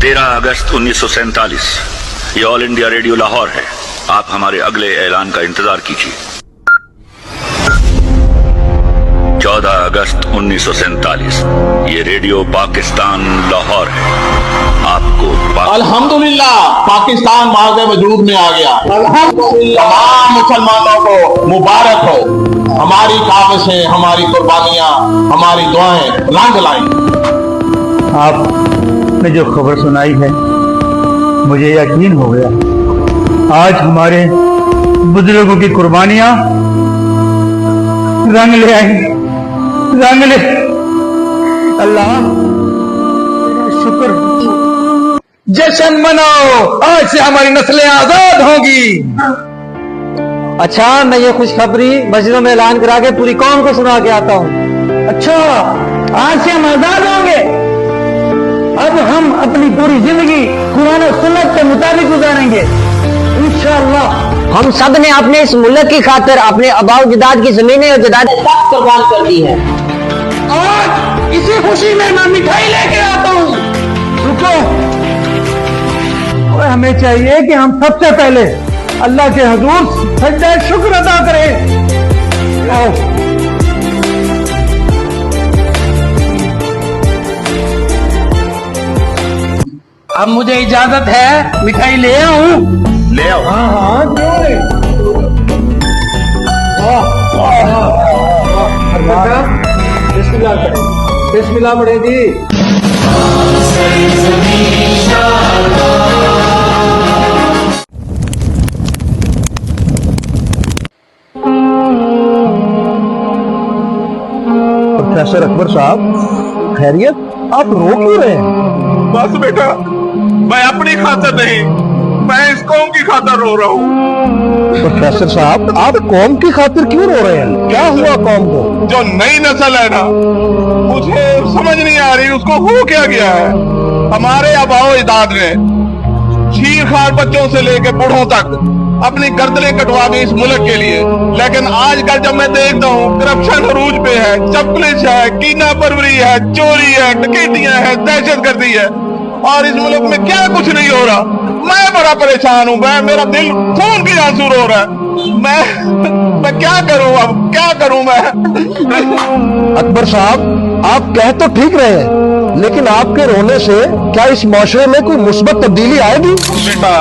13 अगस्त 1947 ये all India radio Lahore है। आप हमारे अगले ऐलान का इंतजार कीजिए। 14 अगस्त 1947 ये रेडियो पाकिस्तान लाहौर है। आपको अल्हम्दुलिल्लाह पाकिस्तान माज़ वजूद में आ गया। तमाम मुसलमानों को मुबारक हो। हमारी काविशें, हमारी कुर्बानियां, हमारी दुआएं रंग लाएं। आपने जो खबर सुनाई है मुझे यकीन हो गया, आज हमारे बुजुर्गों की कुर्बानियां रंग ले आएंगी, रंग ले। अल्लाह शुक्र। जश्न मनाओ, आज से हमारी नस्लें आजाद होंगी। अच्छा, मैं ये खुशखबरी मस्जिदों में ऐलान करा के पूरी कौम को सुना के आता हूँ। अच्छा, आज से हम आजाद होंगे। अब हम अपनी पूरी जिंदगी कुरान और सुन्नत के मुताबिक गुजारेंगे इंशाअल्लाह। हम सब ने अपने इस मुल्क की खातिर अपने आबाओ जदाद की जमीनें और जदाद तक कुर्बान कर दी है। आज इसी खुशी में मैं मिठाई लेके आता हूँ। रुको, और हमें चाहिए कि हम सबसे पहले अल्लाह के हुजूर सजदा शुक्र अदा करें। आओ। अब मुझे इजाजत है, मिठाई ले आऊं? ले आओ। हाँ हाँ, क्यों नहीं? बिस्मिल्लाह करें, बिस्मिल्लाह पढ़े जी। प्रोफेसर अकबर साहब, खैरियत? आप रो क्यों रहे हैं? बस बेटा, मैं अपनी खातिर नहीं, मैं इस कौम की खातिर रो रहा हूँ। प्रोफेसर साहब, आप कौम की खातिर क्यों रो रहे हैं? क्या हुआ कौम को? जो नई नस्ल है ना, मुझे समझ नहीं आ रही उसको हो क्या गया है। हमारे आबाओ अजदाद ने चीर-खार बच्चों से लेकर बूढ़ों तक अपनी गर्दनें कटवा दी इस मुल्क के लिए, लेकिन आजकल जब मैं देखता हूँ करप्शन अरूज पे है, चपलिश है, कीना परवरी है, चोरी है, डकैतियां है, दहशतगर्दी है, और इस मुल्क में क्या कुछ नहीं हो रहा। मैं बड़ा परेशान हूँ, मेरा दिल खून की आंसू रो रहा है। मैं क्या करूँ, अब क्या करूँ मैं? अकबर साहब, आप कह तो ठीक रहे हैं, लेकिन आपके रोने से क्या इस माशरे में कोई मुस्बत तब्दीली आएगी? बेटा,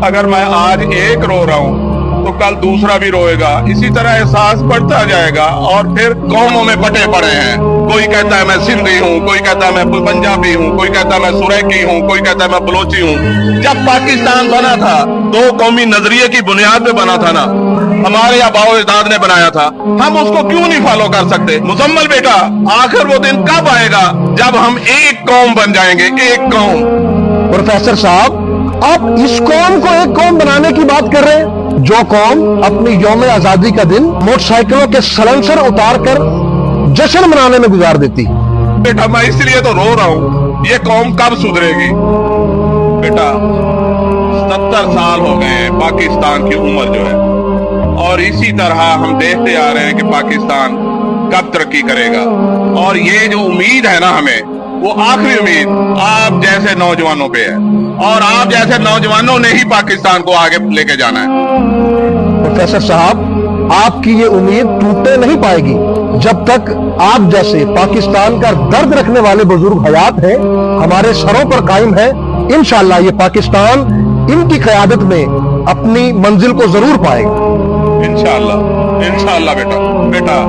अगर मैं आज एक रो रहा हूँ तो कल दूसरा भी रोएगा। इसी तरह एहसास बढ़ता जाएगा और फिर कौमों में बटे पड़े हैं। कोई कहता है मैं सिंधी हूँ, कोई कहता है मैं पंजाबी हूँ, कोई कहता है मैं सुरैकी हूँ, कोई कहता है मैं बलोची हूँ। जब पाकिस्तान बना था, दो कौमी नजरिए की बुनियाद पे बना था ना, हमारे आबाओ अजदाद ने बनाया था, हम उसको क्यों नहीं फॉलो कर सकते? मुजम्मल बेटा, आखिर वो दिन कब आएगा जब हम एक कौम बन जाएंगे, एक कौम? प्रोफेसर साहब, आप इस कौम को एक कौम बनाने की बात कर रहे हैं, जो कौम अपनी यौम आजादी का दिन मोटरसाइकिलों के सलेंसर उतार कर जश्न मनाने में गुजार देती। बेटा, मैं इसलिए तो रो रहा हूँ, ये कौम कब सुधरेगी? बेटा, 70 साल हो गए पाकिस्तान की उम्र जो है, और इसी तरह हम देखते आ रहे हैं कि पाकिस्तान कब तरक्की करेगा। और ये जो उम्मीद है ना हमें, वो आखिरी उम्मीद आप जैसे नौजवानों पे है, और आप जैसे नौजवानों ने ही पाकिस्तान को आगे लेके जाना है। प्रोफेसर साहब, आपकी ये उम्मीद टूटने नहीं पाएगी जब तक आप जैसे पाकिस्तान का दर्द रखने वाले बुजुर्ग हयात हैं, हमारे सरों पर कायम है। इंशाअल्लाह ये पाकिस्तान इनकी क़यादत में अपनी मंजिल को जरूर पाएगा। इंशाअल्लाह, इंशाअल्लाह। बेटा,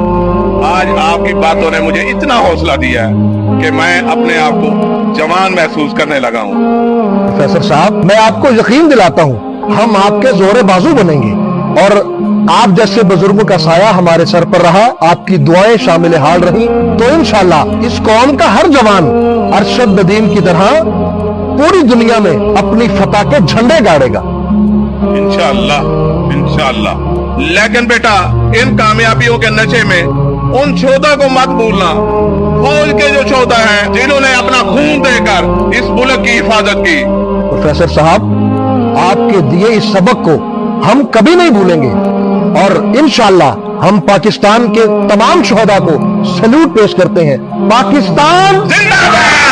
आज आपकी बातों ने मुझे इतना हौसला दिया है कि मैं अपने आप को जवान महसूस करने लगा हूँ। प्रोफेसर साहब, मैं आपको यकीन दिलाता हूँ, हम आपके जोरे बाजू बनेंगे, और आप जैसे बुजुर्गों का साया हमारे सर पर रहा, आपकी दुआएं शामिल हाल रही, तो इंशाअल्लाह इस कौम का हर जवान अरशद नदीम की तरह पूरी दुनिया में अपनी फतह के झंडे गाड़ेगा। इंशाअल्लाह, इंशाअल्लाह। लेकिन बेटा, इन कामयाबियों के नशे में उन शोधा को मत भूलना, फौज के जो शोधा हैं जिन्होंने अपना खून देकर इस मुल्क की हिफाजत की। प्रोफेसर साहब, आपके दिए इस सबक को हम कभी नहीं भूलेंगे, और इंशाअल्लाह हम पाकिस्तान के तमाम शोहदा को सैल्यूट पेश करते हैं। पाकिस्तान जिंदाबाद।